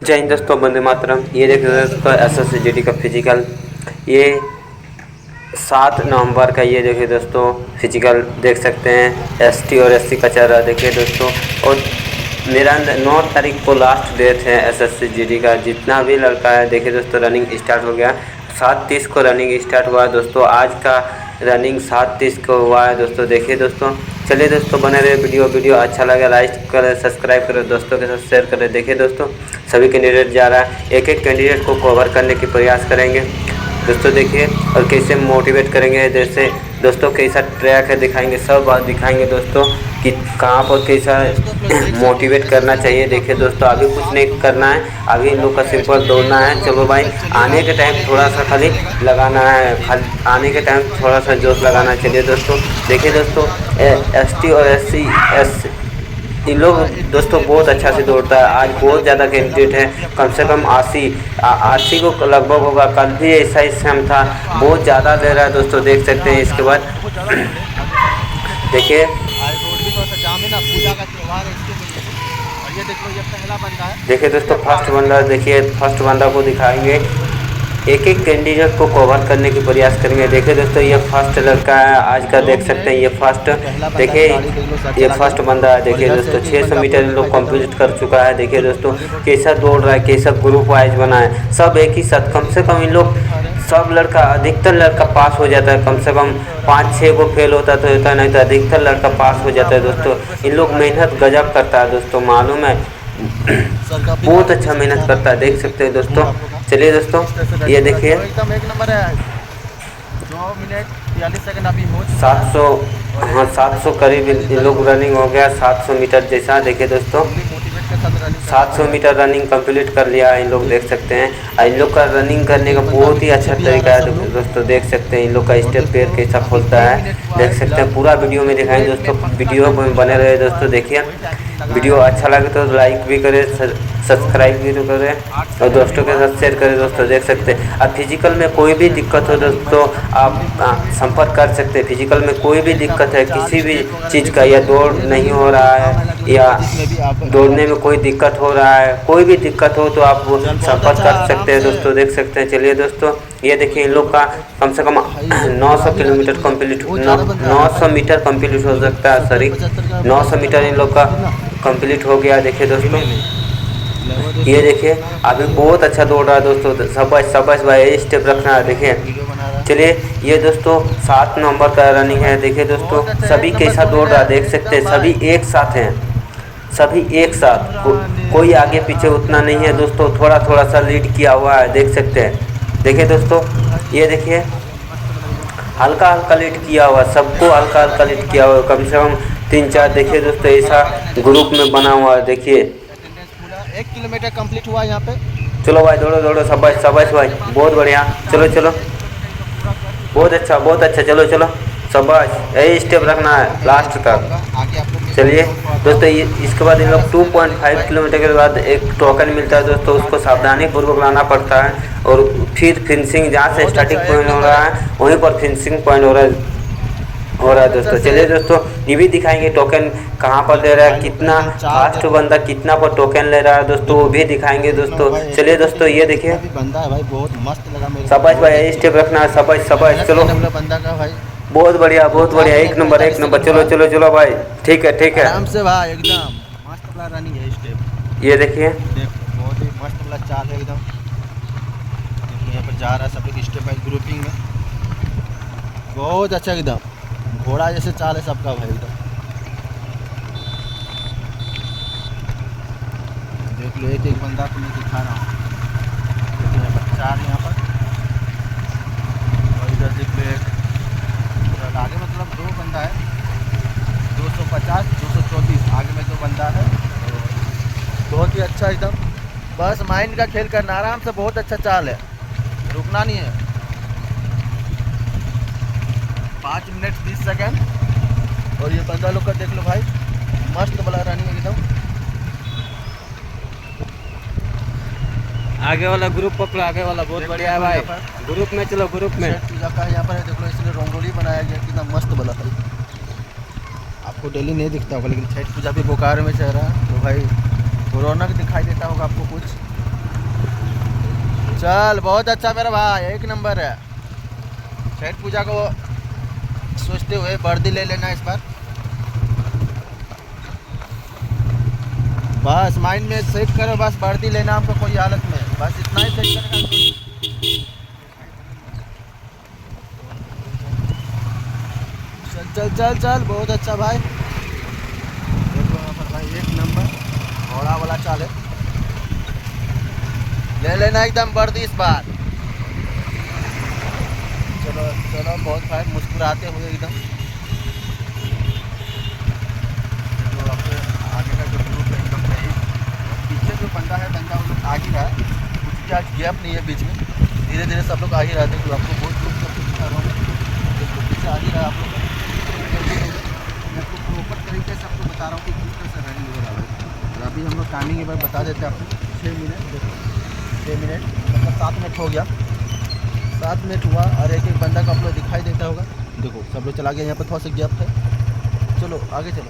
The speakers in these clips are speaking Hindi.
जय हिंद दोस्तों, वंदे मातरम। ये देख रहे हो दोस्तों SSCGD का फिजिकल, ये 7 नवंबर का। ये देखिए दोस्तों फिजिकल देख सकते हैं। ST और SC का चल रहा है, देखिए दोस्तों। और मेरा 9 तारीख को लास्ट डेट है SSCGD का। जितना भी लड़का है देखिए दोस्तों, रनिंग स्टार्ट हो गया। 7:30 को रनिंग स्टार्ट हुआ है दोस्तों। आज का रनिंग 7:30 को हुआ है दोस्तों। देखिए दोस्तों, चलिए दोस्तों, बने रहे। वीडियो अच्छा लगे लाइक करें, सब्सक्राइब करें, दोस्तों के साथ शेयर करें। देखिए दोस्तों, सभी कैंडिडेट जा रहा है, एक एक कैंडिडेट को कवर करने की प्रयास करेंगे दोस्तों। देखिए, और कैसे मोटिवेट करेंगे, जैसे दोस्तों कैसा ट्रैक है दिखाएंगे, सब बात दिखाएंगे दोस्तों कि कहाँ पर कैसा मोटिवेट करना चाहिए। देखिए दोस्तों, अभी कुछ नहीं करना है, अभी इन लोग का सिंपल दौड़ना है। चलो भाई, आने के टाइम थोड़ा सा खाली लगाना है, खाली आने के टाइम थोड़ा सा जोश लगाना है। चलिए दोस्तों, देखिए दोस्तों, ST और SC इन लोग दोस्तों बहुत अच्छा से दौड़ता है। आज बहुत ज़्यादा कैंडिडेट है, कम से कम 80 को लगभग होगा। कल भी ऐसा ही सेम था, बहुत ज़्यादा दे रहा है दोस्तों, देख सकते हैं। इसके बाद देखिए, देखिए दोस्तों, फर्स्ट बंदा, देखिए फर्स्ट बंदा को दिखाएंगे, एक एक कैंडिडेट को कवर करने की प्रयास करेंगे। देखिए दोस्तों, ये फर्स्ट लड़का है आज का, देख सकते हैं। ये फर्स्ट, देखिए ये फर्स्ट बंदा है। देखिए दोस्तों, 600 मीटर लोग कंप्लीट कर चुका है। देखिए दोस्तों, कैसा दौड़ रहा है, कैसा ग्रुप वाइज बना है, सब एक ही साथ। कम से कम इन लोग सब लड़का, अधिकतर लड़का पास हो जाता है। कम से कम 5-6 को फेल होता तो होता, नहीं तो अधिकतर लड़का पास हो जाता है दोस्तों। इन लोग मेहनत गजब करता है दोस्तों, मालूम है। बहुत अच्छा मेहनत करता है, देख सकते हैं दोस्तों। चलिए दोस्तों, ये देखिए, एकदम एक नंबर है। 2 मिनट 43 सेकंड अभी हो 700, हाँ 700 करीब इन लोग रनिंग हो गया, 700 मीटर जैसा। देखिए दोस्तों, 700 मीटर रनिंग कंप्लीट कर लिया इन लोग, देख सकते हैं। इन लोग का रनिंग करने का बहुत ही अच्छा तरीका है दोस्तों, देख सकते हैं। इन लोग का स्टेप पैर कैसा खोलता है, देख सकते हैं। पूरा वीडियो में दिखाएंगे दोस्तों, वीडियो में बने रहे दोस्तों। देखिए, वीडियो अच्छा लगे तो लाइक भी करें, सब्सक्राइब भी तो करें, और दोस्तों के साथ शेयर करें दोस्तों, देख सकते हैं। अब फिजिकल में कोई भी दिक्कत हो दोस्तों, आप संपर्क कर सकते हैं। फिजिकल में कोई भी दिक्कत है किसी भी चीज़ का, या दौड़ नहीं हो रहा है, या दौड़ने में कोई दिक्कत हो रहा है, कोई भी दिक्कत हो तो आप संपर्क कर सकते हैं दोस्तों, देख सकते हैं। चलिए दोस्तों, ये देखिए, इन लोग का कम से कम 900 किलोमीटर कंप्लीट, 900 मीटर कंप्लीट हो सकता है। सॉरी, 900 मीटर इन लोग का कंप्लीट हो गया। देखिए दोस्तों, ये देखिए, अभी बहुत अच्छा दौड़ रहा है दोस्तों। सबस भाई स्टेप रखना है। देखिए, चलिए, ये दोस्तों 7 नवंबर का रनिंग है। देखिए दोस्तों, सभी कैसा दौड़ रहा है, देख सकते हैं। सभी एक साथ हैं, सभी एक साथ, कोई आगे पीछे उतना नहीं है दोस्तों, थोड़ा थोड़ा सा लीड किया हुआ है, देख सकते हैं। देखिए दोस्तों, ये देखिए, हल्का हल्का लीड किया हुआ, सबको हल्का हल्का लीड किया हुआ, कम से कम 3-4। देखिए दोस्तों, ऐसा ग्रुप में बना हुआ है। देखिए, 1 किलोमीटर कंप्लीट हुआ यहाँ पे। चलो भाई, दौड़ो दौड़ो, शाबाश भाई, बहुत बढ़िया। चलो चलो, बहुत अच्छा, चलो चलो, शाबाश। यही स्टेप रखना है लास्ट तक। चलिए दोस्तों, ये इसके बाद इन लोग 2.5 किलोमीटर के बाद एक टोकन मिलता है दोस्तों, उसको सावधानी पूर्वक लाना पड़ता है। और फिर फिनिशिंग, जहाँ से स्टार्टिंग पॉइंट हो रहा है वहीं पर फिनिशिंग पॉइंट हो रहा है दोस्तों। चलिए दोस्तों, ये भी दिखाएंगे टोकन कहाँ पर ले रहा है, कितना फास्ट बंदा कितना पर टोकन ले रहा है दोस्तों, वो भी दिखाएंगे दोस्तों। चलिए दोस्तों, ये देखिए, बंदा है भाई, बहुत मस्त लगा मेरे को। शाबाश भाई, यही स्टेप रखना है, शाबाश। चलो, बंदा का भाई, बहुत बढ़िया, एक नंबर। चलो भाई, ठीक है। आराम से भाई, एकदम मस्त वाला रनिंग है स्टेप। ये देखिए, बहुत ही मस्त वाला चाल है एकदम। यहाँ पर जा रहा है सब लोग स्टेप बाय ग्रुपिंग में, बहुत अच्छा एकदम घोड़ा जैसे चाल है सबका भाई एकदम। देख लो, एक एक बंदा को मैं दिखा रहा हूँ। देखिए यहाँ पर 4 यहाँ पर, और इधर देख लो एक आगे, मतलब 2 बंदा है। 250 234 आगे में 2 बंदा है। बहुत ही अच्छा एकदम, बस माइंड का खेल करना आराम से, बहुत अच्छा चाल है, रुकना नहीं है। 5 मिनट 20 सेकंड। और ये बंदा लोग का देख लो भाई, मस्त वाला रनिंग एकदम। आगे वाला ग्रुप पकड़ो, आगे वाला बहुत बढ़िया है भाई। ग्रुप में चलो, ग्रुप में। पूजा का यहाँ पर देख लो, इसलिए रंगोली बनाया गया, कितना मस्त वाला भाई। आपको डेली नहीं दिखता होगा, लेकिन छठ पूजा भी बोकारो में चल रहा है, तो भाई रौनक दिखाई देता होगा आपको कुछ। चल बहुत अच्छा मेरा भाई, एक नंबर है। छठ पूजा को सोचते हुए वर्दी ले लेना इस बार। बस माइंड में सेट करो, बस वर्दी लेना हमको कोई हालत में, बस इतना ही सेट करेगा। चल चल चल चल बहुत अच्छा भाई, देखो यहाँ पर भाई एक नंबर घोड़ा वाला चाल है। ले लेना एकदम वर्दी इस बार। चलो चलो बहुत भाई, मुस्कुराते हुए एकदम। तो आपके आगे का जो ग्रुप है एकदम सही, पीछे जो बंदा है बंदा वो लोग आ ही रहा है, कुछ भी आज गैप नहीं है बीच में, धीरे धीरे सब लोग आ ही रहते हैं। जो आपको बहुत ग्रुप सबको दिखा रहा हूँ, तो पीछे आ ही रहा है आप लोग। मैं आपको प्रॉपर तरीके से आपको बता रहा हूँ कि किस तरह से रनिंग हो रहा है। और अभी हम लोग टाइमिंग एक बार बता देते हैं आपको, 6 मिनट, देखो 6 मिनट मतलब 7 मिनट हो गया, 7 मिनट हुआ। और एक एक बंदा को आप लोग दिखाई देता होगा, देखो सब लोग चला गया, यहाँ पर थोड़ा सा गैप है। चलो आगे चलो,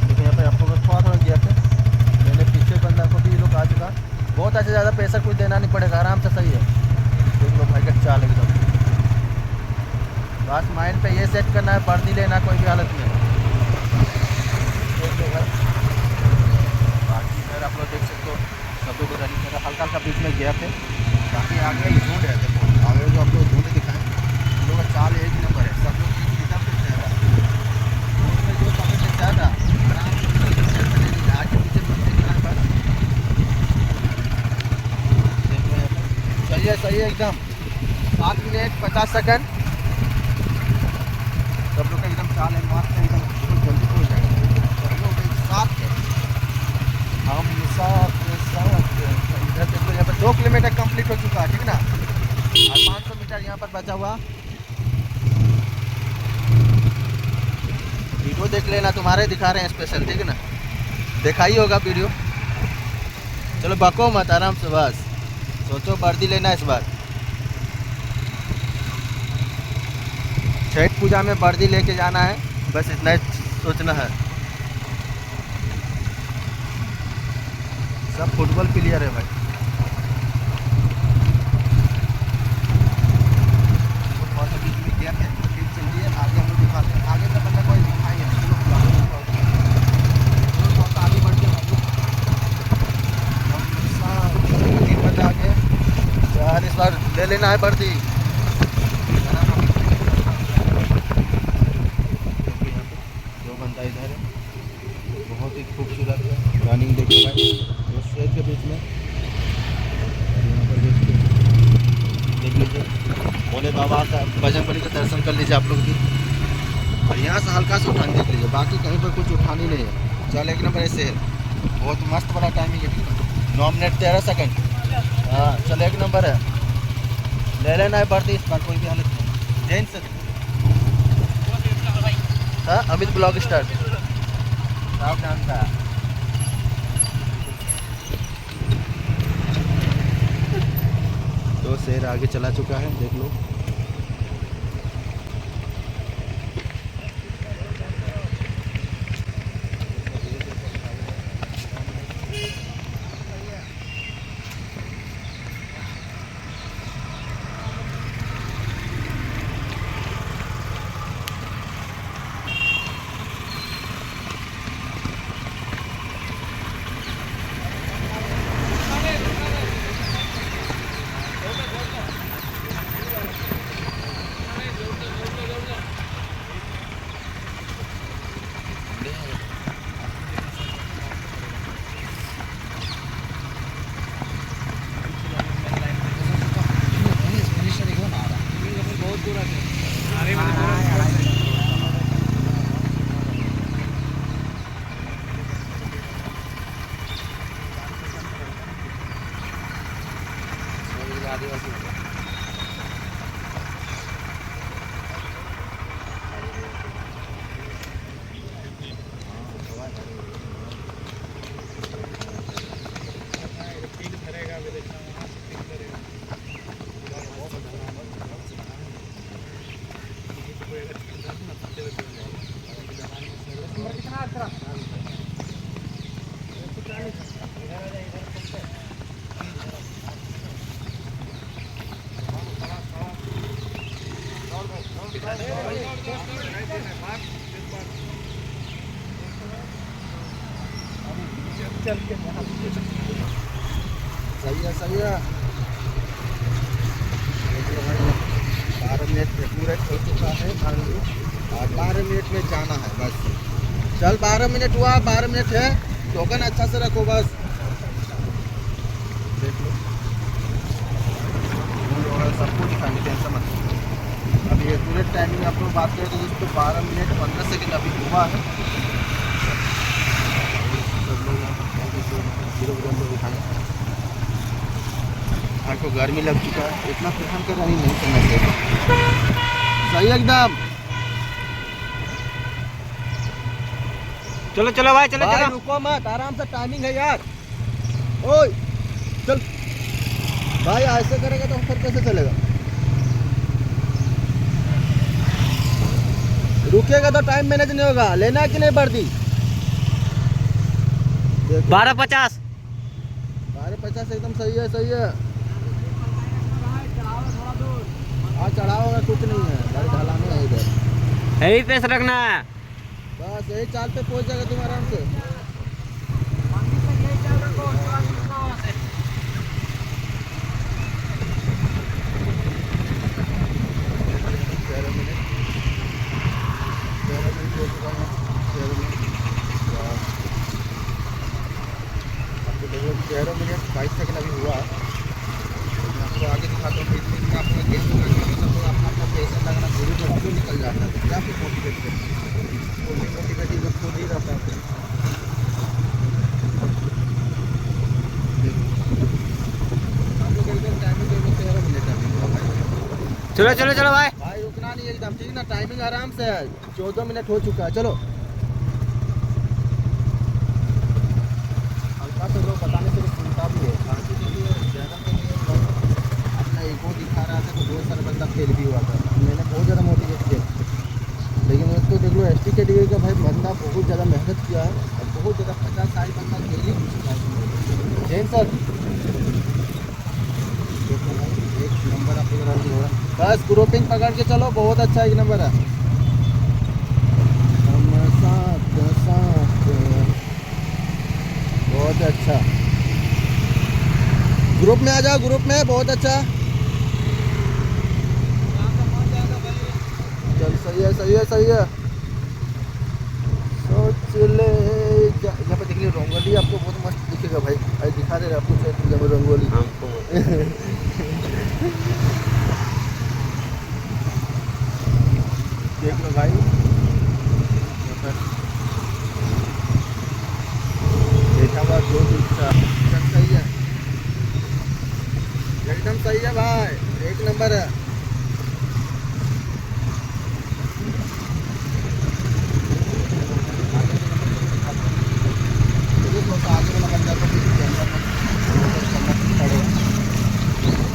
देखो यहाँ पर आप लोग थोड़ा थोड़ा गैप है। मैंने पीछे बंदा को भी लोग आ चुका, बहुत अच्छा, ज़्यादा प्रेशर कुछ देना नहीं पड़ेगा, आराम से सही है। देख लो भाई का चाल एकदम, बस माइंड पे ये सेट करना है, वर्दी लेना कोई भी हालत में। देख लो भाई, बाकी इधर आप लोग देख सकते हो सब लोग रनिंग कर रहा है, हल्का हल्का बीच में गैप है। बाकी आगे एक झुंड है, देखो आगे जो आप लोग झुंड दिखाएं, उन लोगों का चाल एक नंबर है, सब लोग एक हिसाब से चल रहा है। उसमें जो समय से चल रहा आराम से आगे पीछे देखना है बस। देख लो यहाँ पर सही है एकदम, 7 मिनट 50 सेकंड, सब लोग का एकदम चाल है, मस्त है एकदम, बहुत जल्दी हो जाएगा। सब लोग एक साथ है, हम साथ इधर देख लो, यहाँ पर 2 किलोमीटर कंप्लीट हो चुका है, ठीक ना, और 500 मीटर यहाँ पर बचा हुआ। वीडियो देख लेना, तुम्हारे दिखा रहे हैं स्पेशल, ठीक है ना, देखा ही होगा वीडियो। चलो बको मत, आराम से बस सोचो वर्दी लेना इस बार। छठ पूजा में वर्दी लेके जाना है, बस इतना ही सोचना है। सब फुटबॉल प्लेयर है भाई। थोड़ा सा बीच में गैप है, फिर चलिए आगे हम लोग दिखाते हैं। आगे का बंदा कोई दिखाई है, थोड़ा सा आगे बढ़ के बंदा आगे यार, इस बार ले लेना है वर्दी। बंदा इधर है, बहुत ही खूबसूरत है रनिंग, देखो भाई वो शेर के बीच में। यहाँ पर देख लीजिए, भोले बाबा का बजरंगबली का दर्शन कर लीजिए आप लोग भी। और यहाँ से हल्का से उठान देख लीजिए, बाकी कहीं पर कुछ उठानी नहीं है। चल एक नंबर ऐसे है, बहुत मस्त बड़ा टाइमिंग है, 9 मिनट 13 सेकंड। हाँ चल एक नंबर है, ले लेना है वर्दी इस बार, कोई भी हालत नहीं। जैन से हाँ, अमित ब्लॉग स्टार साहब जानता है। तो शेर आगे चला चुका है, देख लो। सही है, सही है। 12 मिनट पूरे हो चुका है और 12 मिनट में जाना है बस। चल 12 मिनट हुआ, 12 मिनट है। टोकन अच्छा से रखो बस। देख लो सब कुछ दिखाएंगे, टेंशन मत लो। अब ये पूरे टाइमिंग आप लोग बात करें तो इसको 12 मिनट 15 सेकंड अभी हुआ है। आपको गर्मी लग चुका है, इतना परेशान कर रही नहीं करना चाहिए। सही एकदम। चलो चलो भाई, चलो भाई चलो। रुको मत, आराम से, टाइमिंग है यार। ओए चल भाई, ऐसे करेगा तो फिर कैसे चलेगा? रुकेगा तो टाइम मैनेज नहीं होगा। लेना कि नहीं वर्दी? 12:50। 12:50 एकदम सही है, सही है। हाँ चढ़ाओ, कुछ नहीं है, गाड़ी ढलाने है इधर। यही पेस रखना है। बस यही चाल पे पहुंच जाएगा तुम आराम से। आपको 13 मिनट 22 सेकंड अभी हुआ। मैं आपको आगे दिखाता हूँ। इतने आप लोग गेम सब लोग अपना अपना पैसा लगाना पूरी तो क्यों निकल जाता है, क्या फिर मोटिवेट करते हैं? मोटिवेटिव तो खुद ही रहता है। हम लोग एकदम टाइमिंग 13 मिनट अभी हुआ भाई। चलो चलो चलो भाई। भाई रुकना नहीं एकदम, ठीक ना? टाइमिंग आराम से है। 14 मिनट हो चुका है। चलो हल्का से लोग बताने से सुनता भी है, बाकी के लिए ज़्यादा तो नहीं है। अपना ईगो दिखा रहा था तो बहुत सारा बंदा फेल भी हुआ था। मैंने बहुत ज़्यादा मोटिवेट किया, लेकिन उसको देख लो ST कैटेगरी का भाई बंदा बहुत ज़्यादा मेहनत किया है और बहुत ज़्यादा 50-60 बंदा फेल ही हो चुका है। जैन सर देखो भाई, एक नंबर आप लोग रन हो रहा है। बस ग्रुपिंग पकड़ के चलो, बहुत अच्छा एक नंबर है। हम साथ साथ, बहुत अच्छा। ग्रुप में आ जाओ, ग्रुप में, बहुत अच्छा। चल सही है, सही है, सही है। सोच ले यहाँ पे देखिए रंगोली आपको बहुत मस्त दिखेगा भाई। अरे दिखा दे रहे आपको जब रंगोली देख लो भाई। देखा हुआ जो इच्छा सब सही है, एकदम सही है भाई, एक नंबर है।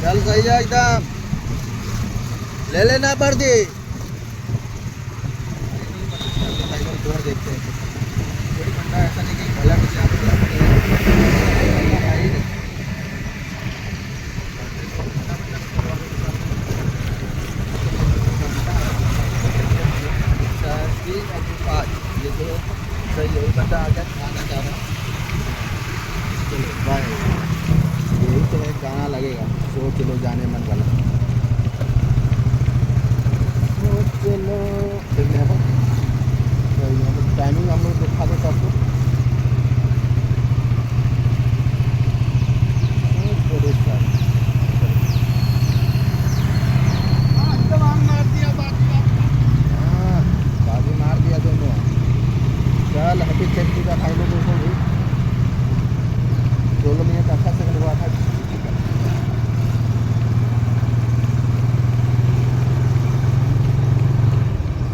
चल सही है एकदम, ले लेना वर्दी। देखते हैं कोई बंदा ऐसा नहीं कि भला कुछ यहाँ ये तो सही है। बंदा आगे खाना चाह रहा है। चलो बाय। यही तो एक गाना लगेगा, सोच लो जाने मन वाला। सोच लो देखने पर टाइमिंग हम लोग दिखा दो सबको। बाजी मार दिया दोनों। चल हैप्पी सेफ्टी का फाइनल देखो भी 16 मिनट 18 सेकंड हुआ था।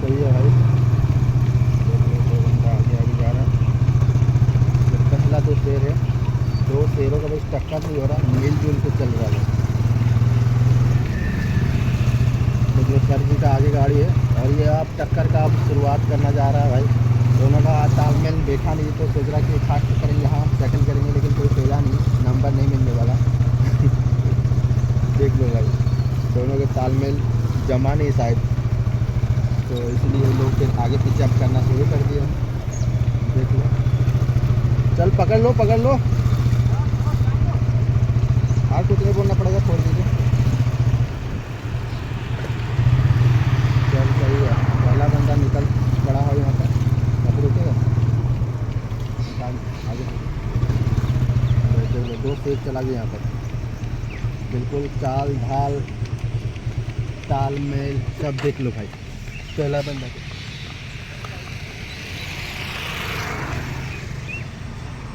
सही है भाई, दो शेर है, दो शेरों का बस टक्कर नहीं हो रहा, मिलजुल के चल रहा है। तो जो सर जी का आगे गाड़ी है और ये अब टक्कर का अब शुरुआत करना जा रहा है भाई। दोनों का तालमेल बैठा नहीं, तो सोच रहा कि फास्ट करेंगे, हाँ सेकंड करेंगे, लेकिन कोई पहला नहीं, नंबर नहीं मिलने वाला। देख लो भाई, दोनों के तालमेल जमा नहीं शायद। तो इसलिए लोग फिर आगे पीछे अब करना शुरू कर दिया। देख लो, चल पकड़ लो पकड़ लो, हाँ कुछ नहीं बोलना पड़ेगा, छोड़ दीजिए। चल सही है, पहला बंदा निकल पड़ा है यहाँ पर, अब रुकेगा आगे। दो फेज चला गया यहाँ पर, बिल्कुल चाल ढाल तालमेल सब देख लो भाई। पहला बंदा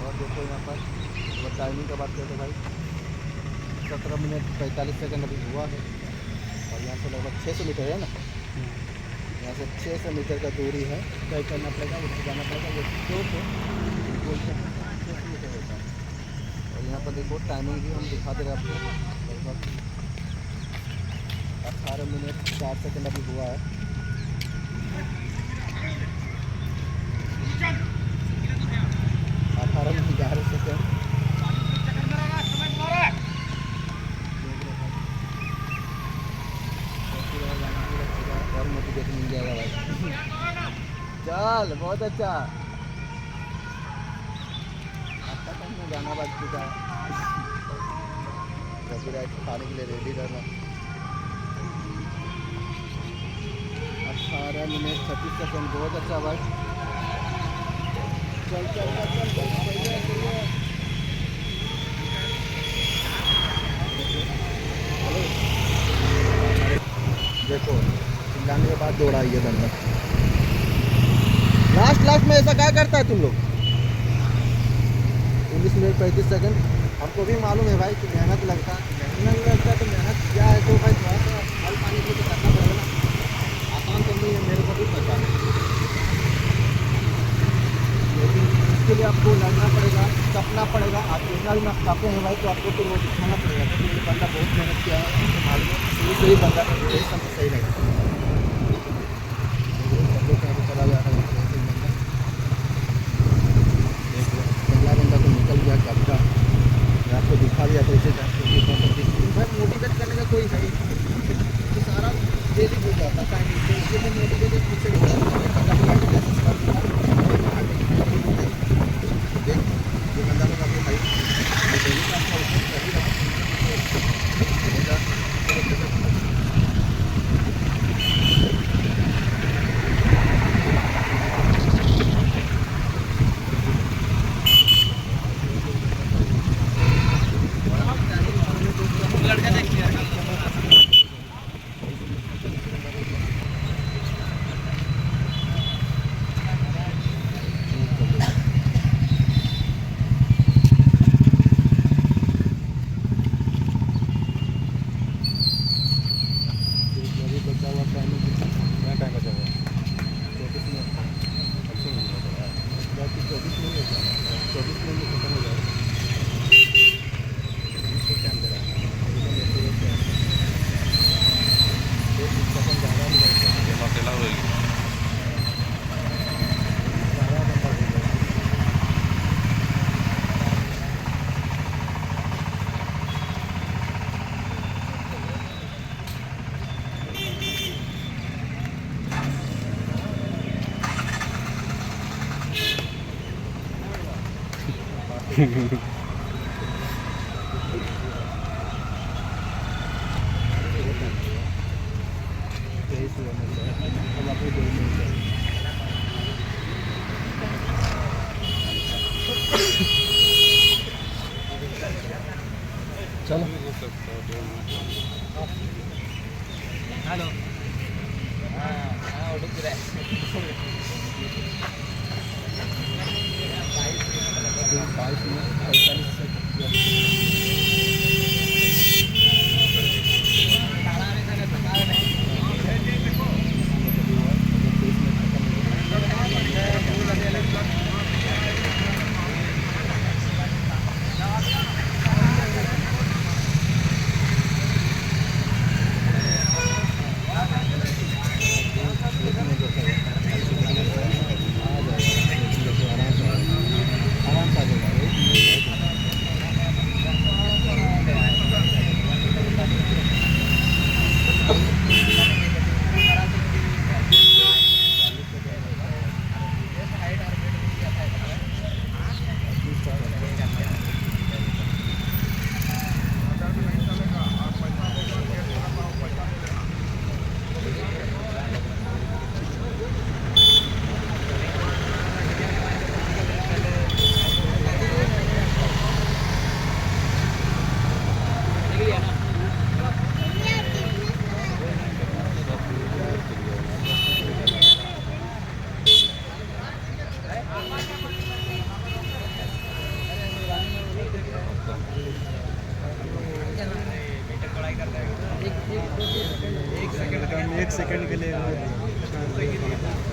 और देखो यहाँ पर अगर टाइमिंग का बात करें तो भाई 17 मिनट 45 सेकंड अभी हुआ है। और यहाँ से लगभग 600 मीटर है ना, यहाँ से 600 मीटर का दूरी है, तय करना पड़ेगा, उसको जाना पड़ेगा। वो स्टोर से बोलते हैं 600 मीटर होता है। और यहाँ पर देखो टाइमिंग भी हम दिखा दे रहे हैं आपको, लगभग 18 मिनट 4 सेकंड अभी हुआ है। 18 मिनट 11 सेकंड। और मोटिवेशन मिल जाएगा भाई। चल बहुत अच्छा, अच्छा टाइम में गाना बज चुका है। कॉपीराइट खाने के लिए रेडी रहना। 18 मिनट 36 सेकंड, बहुत अच्छा भाई। चल चल चल चल सही है। देखो चिल्लाने के बाद दौड़ा ये बंदा। लास्ट में ऐसा क्या करता है तुम लोग? 19 मिनट 35 सेकंड। हमको भी मालूम है भाई कि मेहनत लगता है, मेहनत लगता है तो मेहनत क्या है तो भाई थोड़ा सा फल पानी के लिए तो करना पड़ेगा ना, आसान तो नहीं है, मेरे को भी पता है। लेकिन इसके लिए आपको लड़ना पड़ेगा, तपना पड़ेगा। आप जितना भी तपे हैं भाई तो आपको तो वो दिखाना पड़ेगा क्योंकि ये बंदा बहुत मेहनत किया है, आपको मालूम है। शुरू से ही बंदा का सबको सही लगा, चला जा रहा है। पहला बंदा तो निकल गया कब्जा, आपको दिखा दिया था इसे भाई। मोटिवेट करने का कोई है तो सारा डेली हो जाता टाइम, इसके लिए मोटिवेटेड मुझसे देख ये बंदा लोग आपको भाई डेली का आपका उसमें कर ही रहा। चलो हेलो हाँ 22 मिनट 45 आराम से आ जाएगा। एक सेकंड के लिए